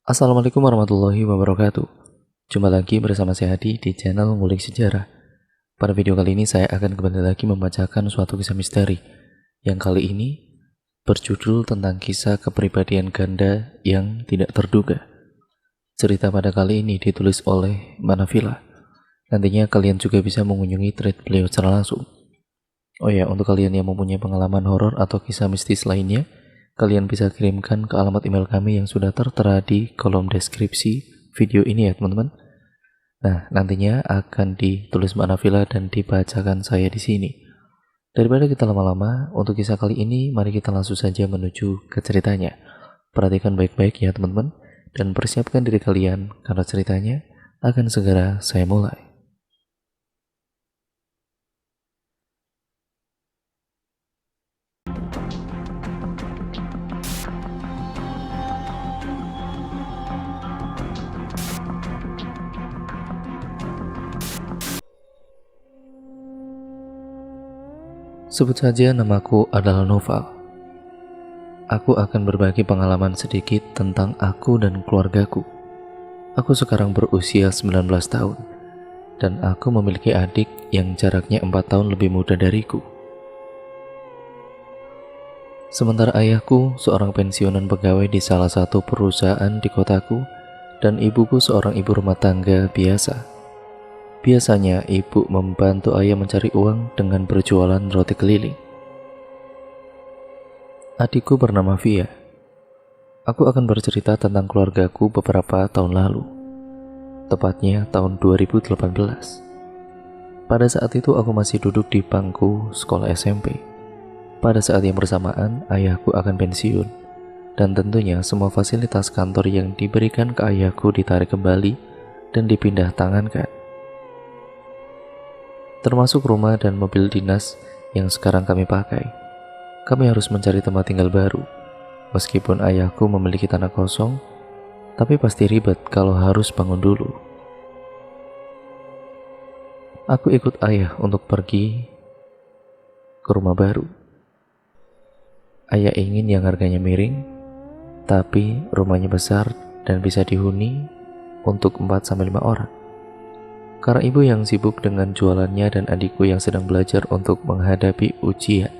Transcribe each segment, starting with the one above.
Assalamualaikum warahmatullahi wabarakatuh. Jumpa lagi bersama saya Hadi di channel Ngulik Sejarah. Pada video kali ini saya akan kembali lagi membacakan suatu kisah misteri yang kali ini berjudul tentang kisah kepribadian ganda yang tidak terduga. Cerita pada kali ini ditulis oleh Manavila. Nantinya kalian juga bisa mengunjungi thread beliau secara langsung. Oh ya, untuk kalian yang mempunyai pengalaman horor atau kisah mistis lainnya, kalian bisa kirimkan ke alamat email kami yang sudah tertera di kolom deskripsi video ini ya teman-teman. Nah, nantinya akan ditulis Manavila dan dibacakan saya di sini. Daripada kita lama-lama, untuk kisah kali ini mari kita langsung saja menuju ke ceritanya. Perhatikan baik-baik ya teman-teman, dan persiapkan diri kalian karena ceritanya akan segera saya mulai. Sebut saja namaku adalah Noval. Aku akan berbagi pengalaman sedikit tentang aku dan keluargaku. Aku sekarang berusia 19 tahun, dan aku memiliki adik yang jaraknya 4 tahun lebih muda dariku. Sementara ayahku seorang pensiunan pegawai di salah satu perusahaan di kotaku, dan ibuku seorang ibu rumah tangga biasa. Biasanya ibu membantu ayah mencari uang dengan berjualan roti keliling. Adikku bernama Via. Aku akan bercerita tentang keluargaku beberapa tahun lalu, tepatnya tahun 2018. Pada saat itu aku masih duduk di bangku sekolah SMP. Pada saat yang bersamaan, ayahku akan pensiun, dan tentunya semua fasilitas kantor yang diberikan ke ayahku ditarik kembali dan dipindah tangankan, termasuk rumah dan mobil dinas yang sekarang kami pakai. Kami harus mencari tempat tinggal baru. Meskipun ayahku memiliki tanah kosong, tapi pasti ribet kalau harus bangun dulu. Aku ikut ayah untuk pergi ke rumah baru. Ayah ingin yang harganya miring, tapi rumahnya besar dan bisa dihuni untuk 4-5 orang. Karena ibu yang sibuk dengan jualannya dan adikku yang sedang belajar untuk menghadapi ujian,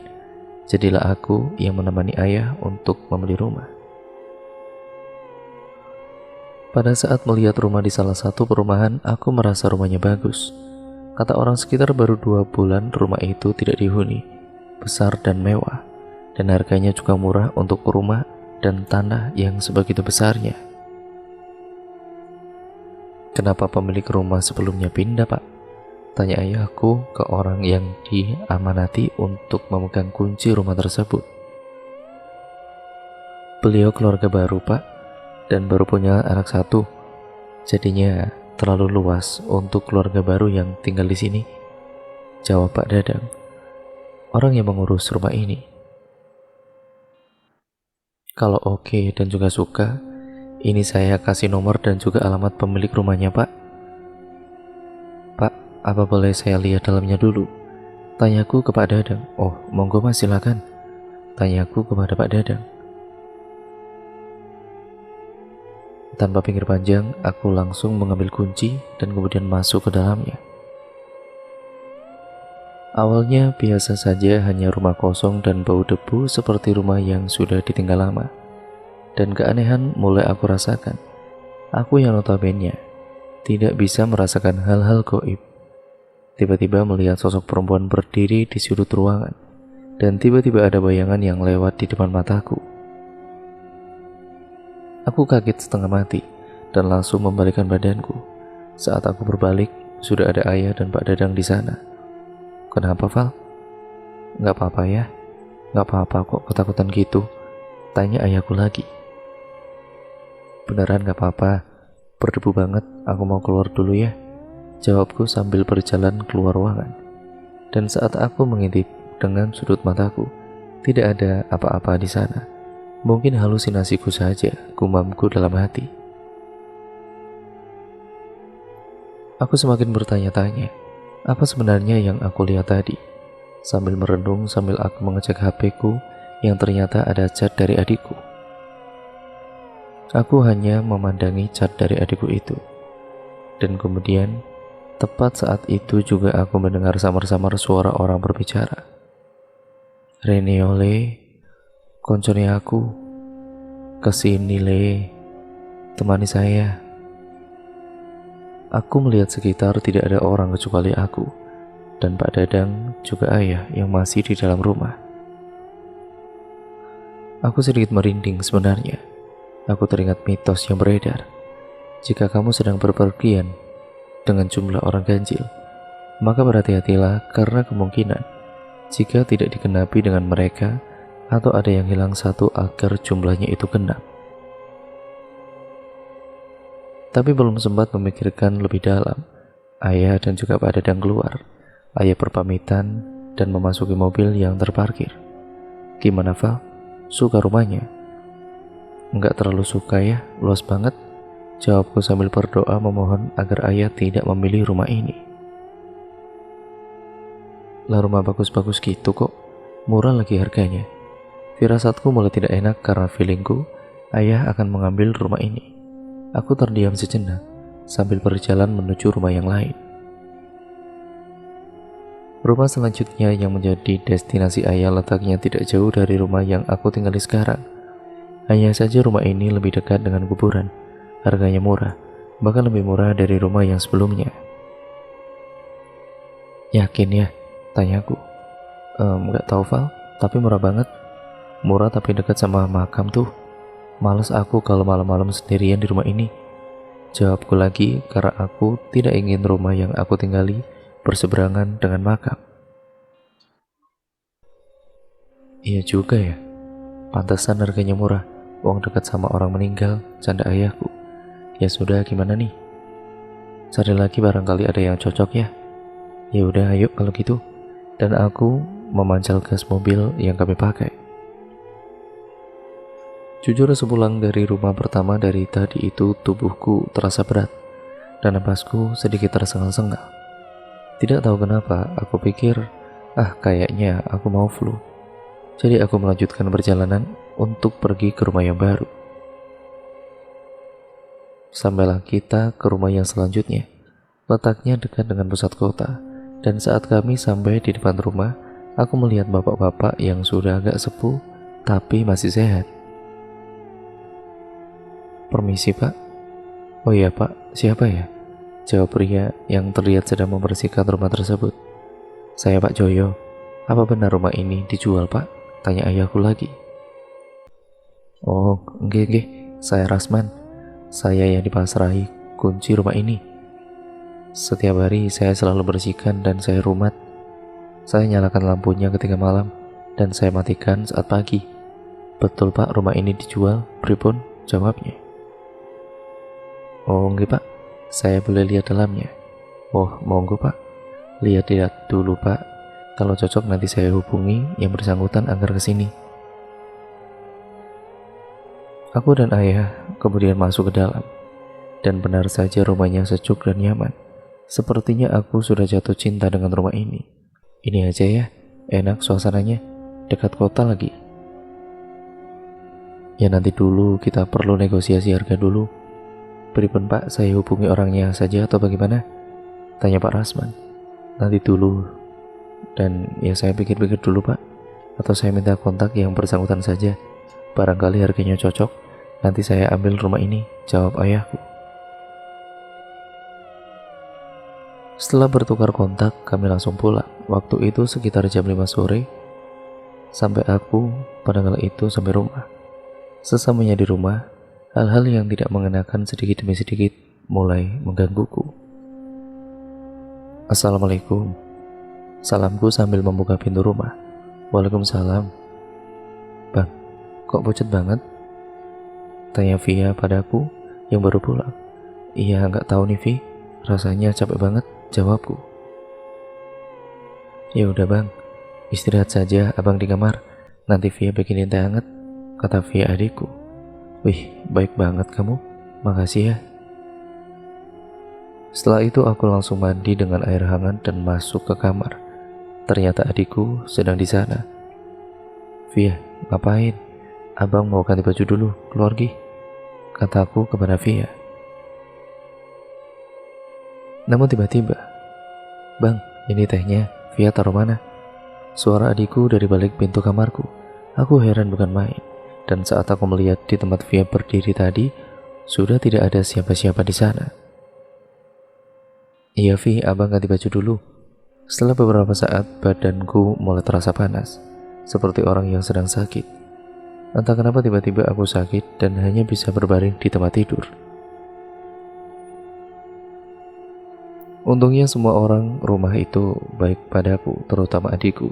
jadilah aku yang menemani ayah untuk membeli rumah. Pada saat melihat rumah di salah satu perumahan, aku merasa rumahnya bagus. Kata orang sekitar baru 2 bulan rumah itu tidak dihuni, besar dan mewah, dan harganya juga murah untuk rumah dan tanah yang sebegitu besarnya. "Kenapa pemilik rumah sebelumnya pindah, Pak?" tanya ayahku ke orang yang diamanati untuk memegang kunci rumah tersebut. "Beliau keluarga baru, Pak, dan baru punya anak 1. Jadinya terlalu luas untuk keluarga baru yang tinggal di sini," jawab Pak Dadang, orang yang mengurus rumah ini. "Kalau oke dan juga suka, ini saya kasih nomor dan juga alamat pemilik rumahnya, Pak." "Pak, apa boleh saya lihat dalamnya dulu?" tanyaku ke Pak Dadang. "Oh, monggo Mas, silakan," tanyaku kepada Pak Dadang. Tanpa pikir panjang, aku langsung mengambil kunci dan kemudian masuk ke dalamnya. Awalnya biasa saja, hanya rumah kosong dan bau debu seperti rumah yang sudah ditinggal lama. Dan keanehan mulai aku rasakan. Aku yang notabene tidak bisa merasakan hal-hal gaib, tiba-tiba melihat sosok perempuan berdiri di sudut ruangan, dan tiba-tiba ada bayangan yang lewat di depan mataku. Aku kaget setengah mati dan langsung membalikkan badanku. Saat aku berbalik, sudah ada ayah dan Pak Dadang di sana. "Kenapa, Val?" "Nggak apa-apa ya." "Nggak apa-apa kok, ketakutan gitu," tanya ayahku lagi. "Beneran nggak apa-apa, berdebu banget, aku mau keluar dulu ya," jawabku sambil berjalan keluar ruangan. Dan saat aku mengintip dengan sudut mataku, tidak ada apa-apa di sana. Mungkin halusinasiku saja, gumamku dalam hati. Aku semakin bertanya-tanya, apa sebenarnya yang aku lihat tadi? Sambil merenung sambil aku mengecek HP-ku yang ternyata ada chat dari adikku. Aku hanya memandangi cat dari adikku itu. Dan kemudian, tepat saat itu juga aku mendengar samar-samar suara orang berbicara. "Rene ole, koncone aku, kesini le, temani saya." Aku melihat sekitar tidak ada orang kecuali aku dan Pak Dadang juga ayah yang masih di dalam rumah. Aku sedikit merinding sebenarnya. Aku teringat mitos yang beredar. Jika kamu sedang berpergian dengan jumlah orang ganjil, maka berhati-hatilah karena kemungkinan jika tidak dikenapi dengan mereka atau ada yang hilang satu agar jumlahnya itu genap. Tapi belum sempat memikirkan lebih dalam, ayah dan juga Pak Dadang keluar. Ayah berpamitan dan memasuki mobil yang terparkir. "Gimana, Val? Suka rumahnya?" "Enggak terlalu suka ya, luas banget," jawabku sambil berdoa memohon agar ayah tidak memilih rumah ini. "Lah rumah bagus-bagus gitu kok, murah lagi harganya." Firasatku mulai tidak enak karena feelingku ayah akan mengambil rumah ini. Aku terdiam sejenak sambil berjalan menuju rumah yang lain. Rumah selanjutnya yang menjadi destinasi ayah letaknya tidak jauh dari rumah yang aku tinggali sekarang. Hanya saja rumah ini lebih dekat dengan kuburan. Harganya murah, bahkan lebih murah dari rumah yang sebelumnya. "Yakin ya?" tanyaku. Nggak tahu Val, tapi murah banget. Murah tapi dekat sama makam tuh. Males aku kalau malam-malam sendirian di rumah ini, jawabku lagi karena aku tidak ingin rumah yang aku tinggali berseberangan dengan makam. "Iya juga ya, pantesan harganya murah, uang dekat sama orang meninggal," canda ayahku. "Ya sudah, gimana nih? Cari lagi barangkali ada yang cocok ya." "Ya udah, ayo kalau gitu." Dan aku memancal gas mobil yang kami pakai. Jujur sepulang dari rumah pertama dari tadi itu tubuhku terasa berat dan napasku sedikit tersengal-sengal. Tidak tahu kenapa aku pikir, kayaknya aku mau flu. Jadi aku melanjutkan perjalanan untuk pergi ke rumah yang baru. Sampailah kita ke rumah yang selanjutnya. Letaknya dekat dengan pusat kota. Dan saat kami sampai di depan rumah, aku melihat bapak-bapak yang sudah agak sepuh tapi masih sehat. "Permisi Pak." "Oh iya Pak, siapa ya?" jawab pria yang terlihat sedang membersihkan rumah tersebut. "Saya Pak Joyo." "Apa benar rumah ini dijual Pak?" tanya ayahku lagi. "Oh, nggih, saya Rasman. Saya yang dipasrahi kunci rumah ini. Setiap hari saya selalu bersihkan dan saya rumat. Saya nyalakan lampunya ketika malam dan saya matikan saat pagi." "Betul Pak, rumah ini dijual, pripun?" jawabnya. "Oh nggih Pak, saya boleh lihat dalamnya?" "Oh monggo Pak, lihat-lihat dulu Pak. Kalau cocok nanti saya hubungi yang bersangkutan agar kesini." Aku dan ayah kemudian masuk ke dalam. Dan benar saja rumahnya sejuk dan nyaman. Sepertinya aku sudah jatuh cinta dengan rumah ini. Ini aja ya, enak suasananya, dekat kota lagi. "Ya nanti dulu, kita perlu negosiasi harga dulu." "Pripun Pak, saya hubungi orangnya saja atau bagaimana?" tanya Pak Rasman. "Nanti dulu. Dan ya saya pikir-pikir dulu Pak. Atau saya minta kontak yang bersangkutan saja. Barangkali harganya cocok, nanti saya ambil rumah ini," jawab ayahku. Setelah bertukar kontak, kami langsung pulang. Waktu itu sekitar jam 5 sore. Sampai aku pada kala itu sampai rumah. Sesamanya di rumah, hal-hal yang tidak mengenakan sedikit demi sedikit mulai menggangguku. "Assalamualaikum." Salamku sambil membuka pintu rumah. "Waalaikumsalam." "Bang, kok pucat banget?" tanya Via padaku yang baru pulang. "Iya, nggak tahu nih Vi, rasanya capek banget," jawabku. "Ya udah bang, istirahat saja abang di kamar. Nanti Via bikinin teh hangat," kata Via adikku. "Wih, baik banget kamu, makasih ya." Setelah itu aku langsung mandi dengan air hangat dan masuk ke kamar. Ternyata adikku sedang di sana. "Via, ngapain? Abang mau ganti baju dulu, keluar Gi," kataku kepada Via. Namun tiba-tiba, "Bang, ini tehnya." "Via, taruh mana?" Suara adikku dari balik pintu kamarku. Aku heran bukan main. Dan saat aku melihat di tempat Via berdiri tadi, sudah tidak ada siapa-siapa di sana. "Iya Vi, abang ganti baju dulu." Setelah beberapa saat, badanku mulai terasa panas, seperti orang yang sedang sakit. Entah kenapa tiba-tiba aku sakit dan hanya bisa berbaring di tempat tidur. Untungnya semua orang rumah itu baik padaku, terutama adikku.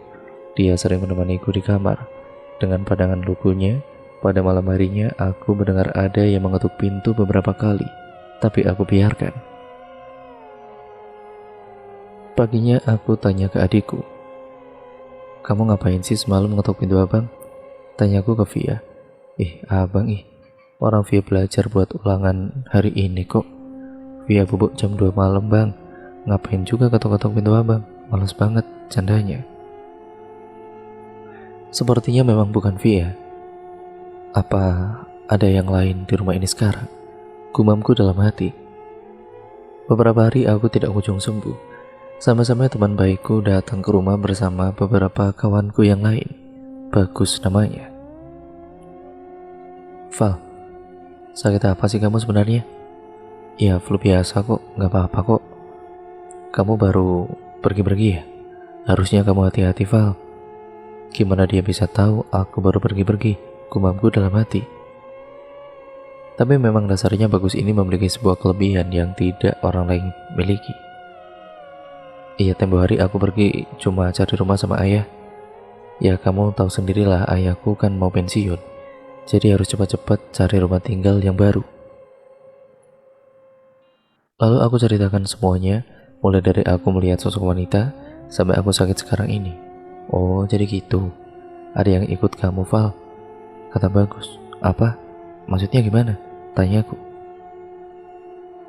Dia sering menemaniku di kamar. Dengan pandangan lugunya, pada malam harinya aku mendengar ada yang mengetuk pintu beberapa kali, tapi aku biarkan. Paginya aku tanya ke adikku, "Kamu ngapain sih semalam mengetuk pintu abang?" Tanyaku ke Via. Abang orang Via belajar buat ulangan hari ini kok." "Via bubuk jam 2 malam bang, ngapain juga ketok-ketok pintu abang, males banget," candanya. Sepertinya memang bukan Via. Apa ada yang lain di rumah ini sekarang? Gumamku dalam hati. Beberapa hari aku tidak kunjung sembuh. Sama-sama teman baikku datang ke rumah bersama beberapa kawanku yang lain. Bagus namanya. "Val, sakit apa sih kamu sebenarnya?" "Ya flu biasa kok, gak apa-apa kok." "Kamu baru pergi-pergi ya? Harusnya kamu hati-hati Val." "Gimana dia bisa tahu aku baru pergi-pergi?" gumamku dalam hati. Tapi memang dasarnya Bagus ini memiliki sebuah kelebihan yang tidak orang lain miliki. "Iya, tempo hari aku pergi cuma cari rumah sama ayah. Ya kamu tahu sendirilah, ayahku kan mau pensiun, jadi harus cepat-cepat cari rumah tinggal yang baru." Lalu aku ceritakan semuanya, mulai dari aku melihat sosok wanita sampai aku sakit sekarang ini. "Oh jadi gitu, ada yang ikut kamu Val," kata Bagus. "Apa? Maksudnya gimana?" tanyaku.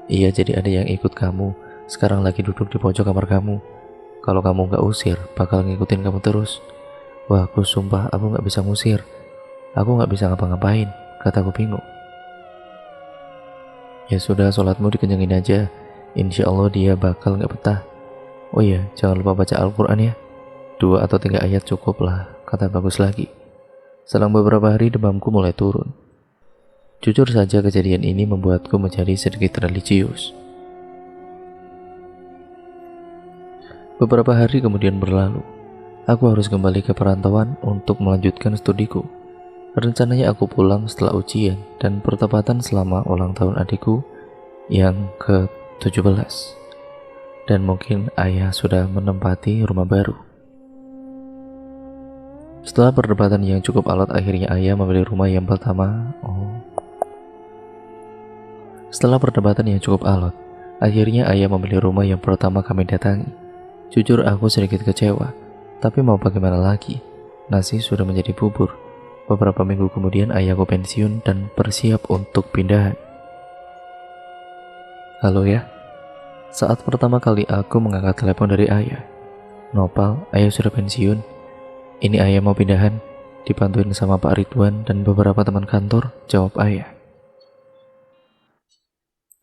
"Iya, jadi ada yang ikut kamu, sekarang lagi duduk di pojok kamar kamu. Kalau kamu gak usir, bakal ngikutin kamu terus." "Wah, aku sumpah aku gak bisa ngusir, aku gak bisa ngapa-ngapain," kataku bingung. "Ya sudah, sholatmu dikencengin aja, insya Allah dia bakal gak betah. Oh iya, jangan lupa baca Al-Quran ya, 2 atau 3 ayat cukup lah," kata Bagus lagi. Selang beberapa hari demamku mulai turun. Jujur saja kejadian ini membuatku menjadi sedikit religius. Beberapa hari kemudian berlalu. Aku harus kembali ke perantauan untuk melanjutkan studiku. Rencananya aku pulang setelah ujian dan bertepatan selama ulang tahun adikku yang ke-17. Dan mungkin ayah sudah menempati rumah baru. Setelah perdebatan yang cukup alot, akhirnya ayah memilih rumah yang pertama. Setelah perdebatan yang cukup alot, akhirnya ayah memilih rumah yang pertama kami datangi. Jujur aku sedikit kecewa, tapi mau bagaimana lagi, nasi sudah menjadi bubur. Beberapa minggu kemudian ayahku pensiun dan bersiap untuk pindahan. "Halo ya." Saat pertama kali aku mengangkat telepon dari ayah. "Nopal, ayah sudah pensiun. Ini ayah mau pindahan, dibantuin sama Pak Ridwan dan beberapa teman kantor," jawab ayah.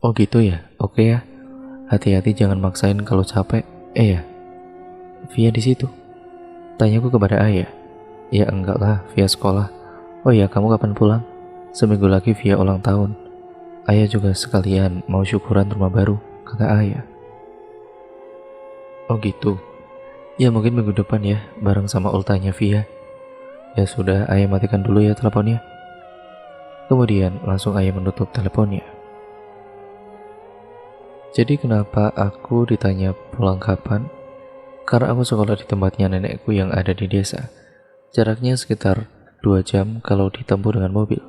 "Oh gitu ya, oke ya. Hati-hati jangan maksain kalau capek." Ya, Via di situ?" tanyaku kepada ayah. "Ya enggak lah, Via sekolah." "Oh ya, kamu kapan pulang?" "Seminggu lagi Via ulang tahun. Ayah juga sekalian mau syukuran rumah baru," kata ayah. "Oh gitu. Ya mungkin minggu depan ya, bareng sama ultahnya Via." "Ya sudah, ayah matikan dulu ya teleponnya." Kemudian langsung ayah menutup teleponnya. Jadi kenapa aku ditanya pulang kapan? Karena aku sekolah di tempatnya nenekku yang ada di desa. Jaraknya sekitar 2 jam kalau ditempuh dengan mobil.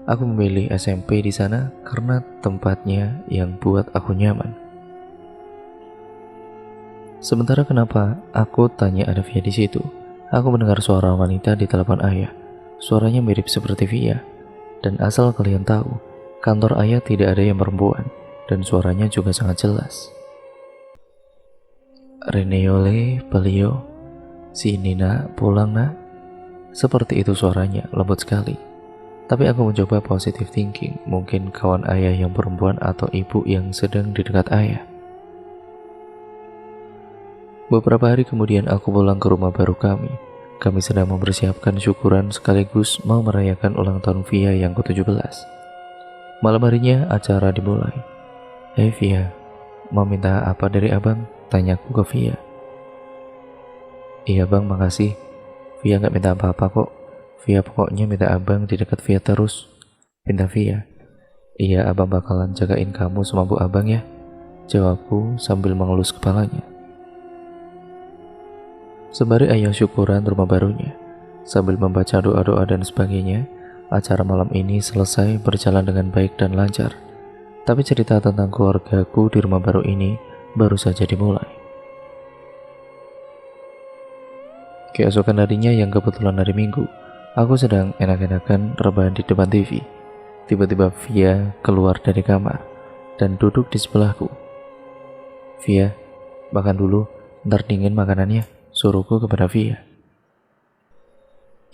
Aku memilih SMP di sana karena tempatnya yang buat aku nyaman. Sementara kenapa aku tanya ada Via di situ? Aku mendengar suara wanita di telepon ayah. Suaranya mirip seperti Via. Dan asal kalian tahu, kantor ayah tidak ada yang perempuan. Dan suaranya juga sangat jelas. "Reneole, Pelio, si Nina pulang nak?" Seperti itu suaranya, lembut sekali. Tapi aku mencoba positive thinking, mungkin kawan ayah yang perempuan atau ibu yang sedang di dekat ayah. Beberapa hari kemudian aku pulang ke rumah baru kami. Kami sedang mempersiapkan syukuran sekaligus mau merayakan ulang tahun Via yang ke-17. Malam harinya acara dimulai. "Hei Via, mau minta apa dari abang?" tanyaku ke Via. "Iya bang, makasih. Via gak minta apa-apa kok. Via pokoknya minta abang di dekat Via terus," pinta Via. "Iya, abang bakalan jagain kamu semampu abang ya," jawabku sambil mengelus kepalanya. Sembari ayah syukuran rumah barunya, sambil membaca doa-doa dan sebagainya, acara malam ini selesai berjalan dengan baik dan lancar. Tapi cerita tentang keluargaku di rumah baru ini baru saja dimulai. Keesokan harinya yang kebetulan hari Minggu, aku sedang enak-enakan rebahan di depan TV. Tiba-tiba Via keluar dari kamar dan duduk di sebelahku. "Via, makan dulu, ntar dingin makanannya," suruhku kepada Via.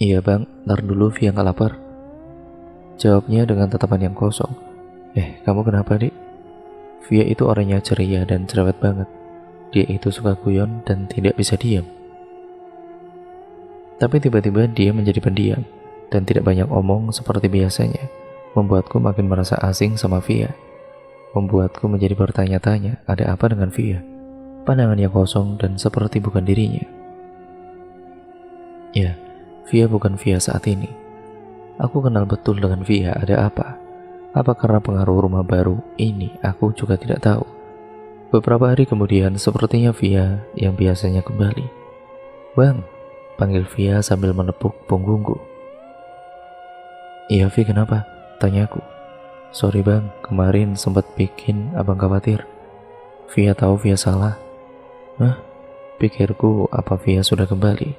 "Iya bang, ntar dulu Via gak lapar," jawabnya dengan tatapan yang kosong. Kamu kenapa dik?" Via itu orangnya ceria dan cerewet banget. Dia itu suka guyon dan tidak bisa diam. Tapi tiba-tiba dia menjadi pendiam dan tidak banyak omong seperti biasanya, membuatku makin merasa asing sama Via. Membuatku menjadi bertanya-tanya, ada apa dengan Via? Pandangannya kosong dan seperti bukan dirinya. Ya, Via bukan Via saat ini. Aku kenal betul dengan Via, ada apa? Apa karena pengaruh rumah baru ini? Aku juga tidak tahu. Beberapa hari kemudian, sepertinya Via yang biasanya kembali. "Bang," panggil Via sambil menepuk punggungku. "Iya Vi, kenapa?" tanyaku. "Sorry bang, kemarin sempat bikin abang khawatir." Via tahu Via salah. Hah? Pikirku apa Via sudah kembali?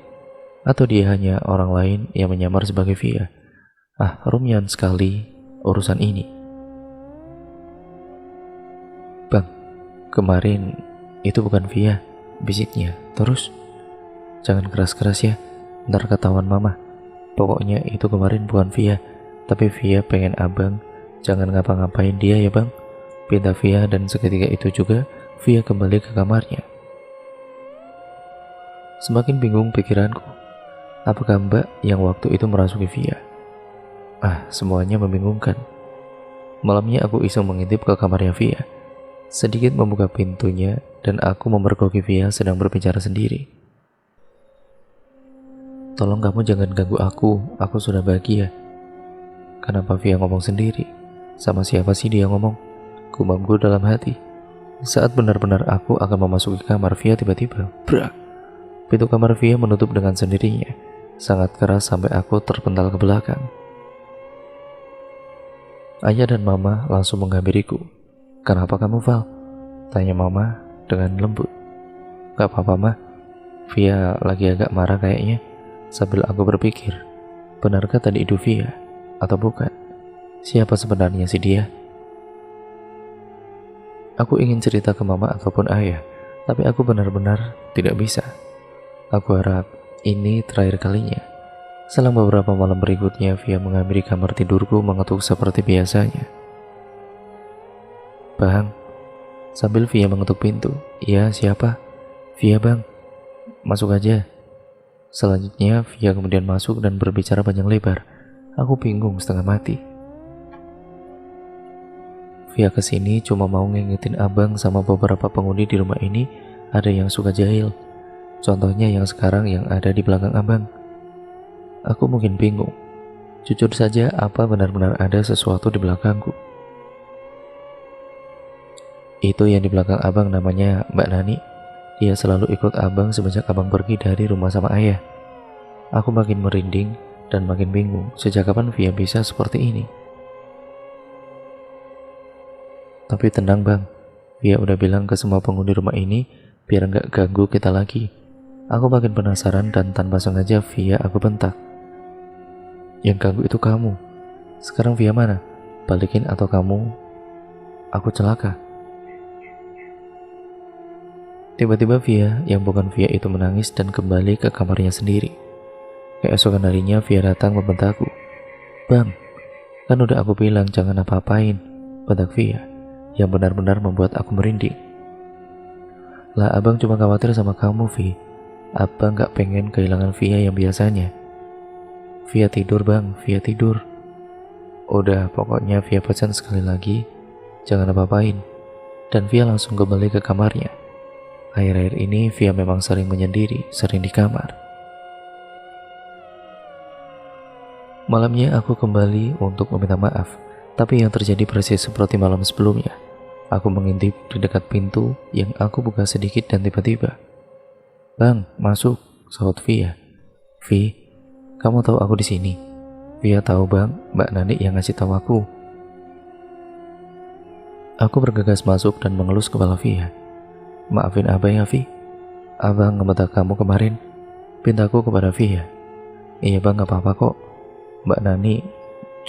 Atau dia hanya orang lain yang menyamar sebagai Via? Rumian sekali urusan ini. "Bang, kemarin itu bukan Via," bisiknya. "Terus?" "Jangan keras-keras ya, ntar ketahuan mama. Pokoknya itu kemarin bukan Via, tapi Via pengen abang jangan ngapa-ngapain dia ya bang," pinta Via, dan seketika itu juga Via kembali ke kamarnya. Semakin bingung pikiranku. Apakah mbak yang waktu itu merasuki Via? Semuanya membingungkan. Malamnya aku iseng mengintip ke kamarnya Via, sedikit membuka pintunya, dan aku memergoki Via sedang berbicara sendiri. "Tolong kamu jangan ganggu aku sudah bahagia." Kenapa Via ngomong sendiri? Sama siapa sih dia ngomong? Gumamku dalam hati. Saat benar-benar aku akan memasuki kamar Via, tiba-tiba brak, pintu kamar Via menutup dengan sendirinya, sangat keras sampai aku terpental ke belakang. Ayah dan mama langsung menghampiriku. "Kenapa kamu, Val?" tanya mama dengan lembut. "Gak apa-apa mah, Via lagi agak marah kayaknya." Sambil aku berpikir, benarkah tadi itu Via atau bukan? Siapa sebenarnya sih dia? Aku ingin cerita ke mama ataupun ayah, tapi aku benar-benar tidak bisa. Aku harap ini terakhir kalinya. Selang beberapa malam berikutnya, Via menghampiri kamar tidurku mengetuk seperti biasanya. "Bang," sambil Via mengetuk pintu. "Iya, siapa?" "Via bang, masuk aja." Selanjutnya Via kemudian masuk dan berbicara panjang lebar. Aku bingung setengah mati. "Via kesini cuma mau ngingetin abang sama beberapa penghuni di rumah ini ada yang suka jahil. Contohnya yang sekarang yang ada di belakang abang." Aku mungkin bingung. Jujur saja, apa benar-benar ada sesuatu di belakangku? "Itu yang di belakang abang namanya Mbak Nani. Dia selalu ikut abang semenjak abang pergi dari rumah sama ayah." Aku makin merinding dan makin bingung, sejak kapan Via bisa seperti ini. "Tapi tenang bang, Via udah bilang ke semua penghuni rumah ini biar nggak ganggu kita lagi." Aku makin penasaran dan tanpa sengaja Via aku bentak. "Yang ganggu itu kamu. Sekarang Via mana? Balikin atau aku celaka." Tiba-tiba Via yang bukan Via itu menangis dan kembali ke kamarnya sendiri. Keesokan harinya Via datang membentakku. "Bang, Kan udah aku bilang jangan apa-apain, bentak Via, yang benar-benar membuat aku merinding. Lah abang cuma khawatir sama kamu, Vi. Abang gak pengen kehilangan Via yang biasanya. Via tidur bang, Via tidur. Udah, pokoknya Via pesan sekali lagi, jangan apa-apain. Dan Via langsung kembali ke kamarnya. Akhir-akhir ini Via memang sering menyendiri, sering di kamar. Malamnya aku kembali untuk meminta maaf, tapi yang terjadi persis seperti malam sebelumnya. Aku mengintip di dekat pintu yang aku buka sedikit dan tiba-tiba, "Bang, masuk," sahut Via. "Vi, kamu tahu aku di sini?" "Via tahu bang, Mbak Nani yang ngasih tahu aku." Aku bergegas masuk dan mengelus kepala Via. "Maafin abang ya Vi, abang ngebentak kamu kemarin," pintaku kepada Via. "Iya bang, gak apa-apa kok. Mbak Nani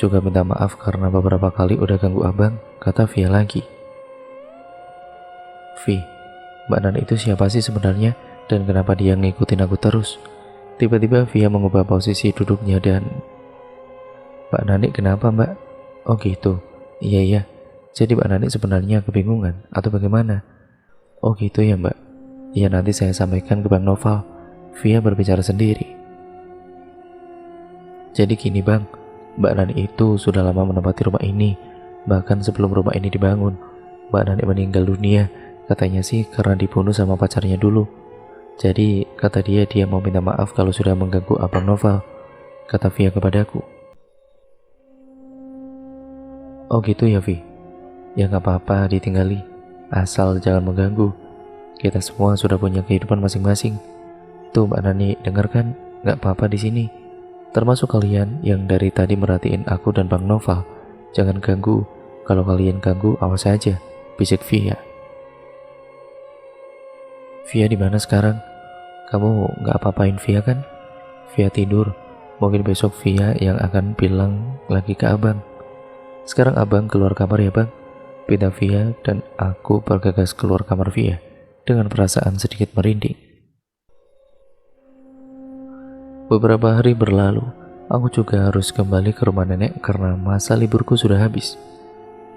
juga minta maaf karena beberapa kali udah ganggu abang," kata Via lagi. "Vi, Mbak Nani itu siapa sih sebenarnya dan kenapa dia ngikutin aku terus?" Tiba-tiba Via mengubah posisi duduknya dan, "Mbak Nani kenapa mbak?" "Oh gitu, iya. Jadi Mbak Nani sebenarnya kebingungan atau bagaimana?" "Oh gitu ya mbak. Iya nanti saya sampaikan ke Bang Noval." Via berbicara sendiri. "Jadi gini bang, Mbak Nani itu sudah lama menempati rumah ini. Bahkan sebelum rumah ini dibangun, Mbak Nani meninggal dunia. Katanya sih karena dibunuh sama pacarnya dulu. Jadi kata dia mau minta maaf kalau sudah mengganggu Abang Noval," kata Via kepadaku. "Oh gitu ya Vi. Ya gak apa-apa ditinggali, asal jangan mengganggu. Kita semua sudah punya kehidupan masing-masing. Tuh Mbak Nani denger kan, gak apa-apa di sini. Termasuk kalian yang dari tadi merhatiin aku dan Bang Noval. Jangan ganggu, kalau kalian ganggu awas aja," bisik Via. "Via di mana sekarang? Kamu gak apa-apain Via kan?" "Via tidur, mungkin besok Via yang akan bilang lagi ke abang. Sekarang abang keluar kamar ya bang," pinta Via dan aku bergegas keluar kamar Via dengan perasaan sedikit merinding. Beberapa hari berlalu, aku juga harus kembali ke rumah nenek karena masa liburku sudah habis.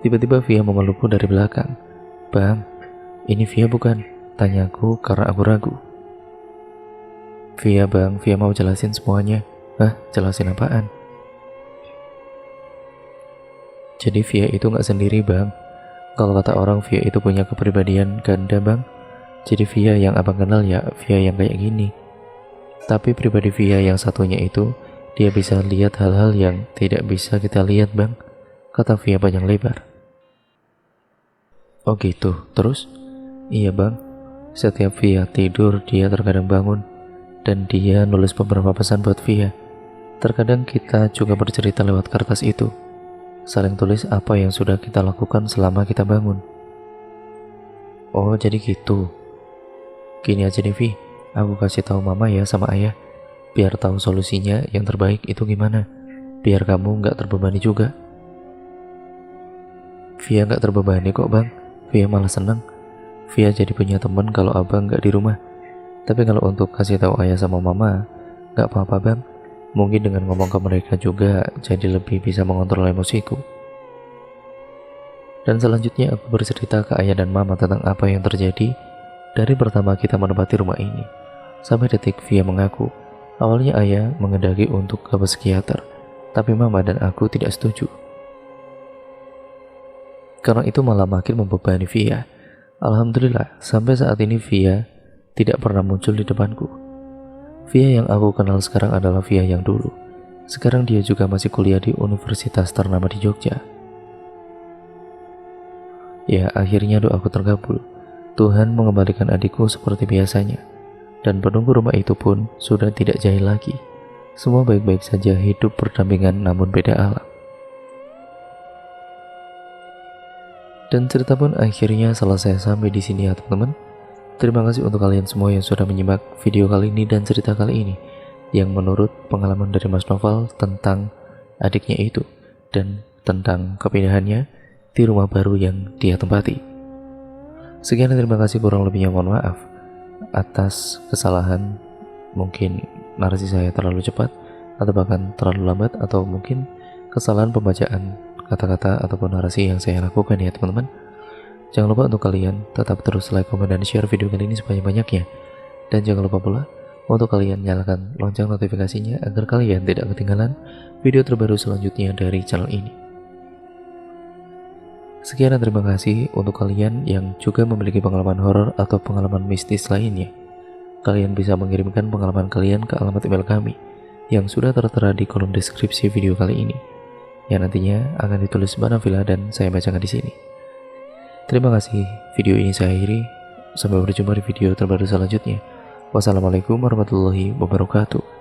Tiba-tiba Via memelukku dari belakang. "Bang, ini Via bukan?" tanyaku karena aku ragu. "Via bang, Via mau jelasin semuanya." "Hah, jelasin apaan?" "Jadi Via itu gak sendiri bang. Kalau kata orang Via itu punya kepribadian ganda bang. Jadi Via yang abang kenal ya Via yang kayak gini. Tapi pribadi Via yang satunya itu, dia bisa lihat hal-hal yang tidak bisa kita lihat bang," kata Via panjang lebar. "Oh gitu, terus?" "Iya bang, setiap Via tidur dia terkadang bangun dan dia nulis beberapa pesan buat Via. Terkadang kita juga bercerita lewat kertas itu, saling tulis apa yang sudah kita lakukan selama kita bangun." "Oh jadi gitu. Gini aja nih Vi, aku kasih tahu mama ya sama ayah, biar tahu solusinya yang terbaik itu gimana, biar kamu gak terbebani juga." "Via gak terbebani kok bang, Via malah seneng. Via jadi punya teman kalau abang gak di rumah. Tapi kalau untuk kasih tahu ayah sama mama, gak apa-apa bang. Mungkin dengan ngomong ke mereka juga jadi lebih bisa mengontrol emosiku." Dan selanjutnya aku bercerita ke ayah dan mama tentang apa yang terjadi dari pertama kita menempati rumah ini sampai detik Via mengaku awalnya ayah mengendaki untuk ke psikiater, tapi mama dan aku tidak setuju. Karena itu malah makin membebani Via. Alhamdulillah, sampai saat ini Via tidak pernah muncul di depanku. Via yang aku kenal sekarang adalah Via yang dulu. Sekarang dia juga masih kuliah di universitas ternama di Jogja. Ya, akhirnya doaku terkabul. Tuhan mengembalikan adikku seperti biasanya. Dan penunggu rumah itu pun sudah tidak jahil lagi. Semua baik-baik saja, hidup berdampingan namun beda alam. Dan cerita pun akhirnya selesai sampai di sini ya teman-teman. Terima kasih untuk kalian semua yang sudah menyimak video kali ini dan cerita kali ini yang menurut pengalaman dari Mas Noval tentang adiknya itu dan tentang kepindahannya di rumah baru yang dia tempati. Sekian dan terima kasih, kurang lebihnya mohon maaf atas kesalahan, mungkin narasi saya terlalu cepat atau bahkan terlalu lambat, atau mungkin kesalahan pembacaan kata-kata ataupun narasi yang saya lakukan ya teman-teman. Jangan lupa untuk kalian tetap terus like, komen, dan share video kali ini sebanyak-banyaknya. Dan jangan lupa pula untuk kalian nyalakan lonceng notifikasinya agar kalian tidak ketinggalan video terbaru selanjutnya dari channel ini. Sekian dan terima kasih untuk kalian yang juga memiliki pengalaman horor atau pengalaman mistis lainnya. Kalian bisa mengirimkan pengalaman kalian ke alamat email kami yang sudah tertera di kolom deskripsi video kali ini, yang nantinya akan ditulis Banavila dan saya bacakan di sini. Terima kasih, video ini saya akhiri. Sampai berjumpa di video terbaru selanjutnya. Wassalamualaikum warahmatullahi wabarakatuh.